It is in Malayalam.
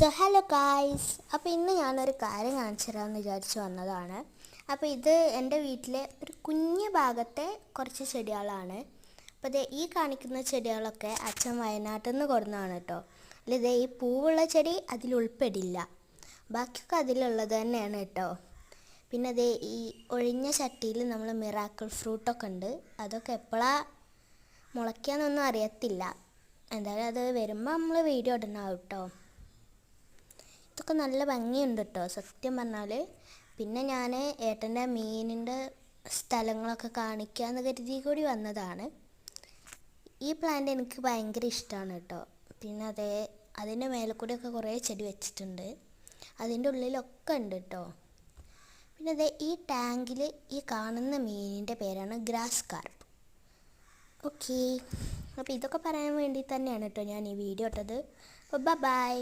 സോ ഹലോ ഗായ്സ്, അപ്പോൾ ഇന്ന് ഞാനൊരു കാര്യം കാണിച്ചു തരാമെന്ന് വിചാരിച്ച് വന്നതാണ്. അപ്പോൾ ഇത് എൻ്റെ വീട്ടിലെ ഒരു കുഞ്ഞു ഭാഗത്തെ കുറച്ച് ചെടികളാണ്. അപ്പോൾ ഈ കാണിക്കുന്ന ചെടികളൊക്കെ അച്ഛൻ വയനാട്ടിൽ നിന്ന് കൊടുന്നതാണ് കേട്ടോ. അല്ല, ഈ പൂവുള്ള ചെടി അതിൽ ഉൾപ്പെടില്ല, ബാക്കിയൊക്കെ അതിലുള്ളത് തന്നെയാണ് കേട്ടോ. പിന്നെ ഈ ഒഴിഞ്ഞ ചട്ടിയിൽ നമ്മൾ മിറാക്കിൾ ഫ്രൂട്ടൊക്കെ ഉണ്ട്. അതൊക്കെ എപ്പോഴാണ് മുളയ്ക്കാന്നൊന്നും അറിയത്തില്ല. എന്തായാലും അത് വരുമ്പോൾ നമ്മൾ വീഡിയോ ഇടണം കേട്ടോ. ഇതൊക്കെ നല്ല ഭംഗിയുണ്ട് കേട്ടോ സത്യം പറഞ്ഞാൽ. പിന്നെ ഞാൻ ഏട്ടൻ്റെ മീനിൻ്റെ സ്ഥലങ്ങളൊക്കെ കാണിക്കാമെന്ന് കരുതി കൂടി വന്നതാണ്. ഈ പ്ലാന്റ് എനിക്ക് ഭയങ്കര ഇഷ്ടമാണ് കേട്ടോ. പിന്നെ അതിൻ്റെ മേലെ കൂടെയൊക്കെ കുറേ ചെടി വെച്ചിട്ടുണ്ട്. അതിൻ്റെ ഉള്ളിലൊക്കെ ഉണ്ട് കേട്ടോ. പിന്നെ ഈ ടാങ്കിൽ ഈ കാണുന്ന മീനിൻ്റെ പേരാണ് ഗ്രാസ് കാർപ്പ്. ഓക്കെ, അപ്പോൾ ഇതൊക്കെ പറയാൻ വേണ്ടി തന്നെയാണ് കേട്ടോ ഞാൻ ഈ വീഡിയോ ഇട്ടത്. അപ്പോൾ ബൈ.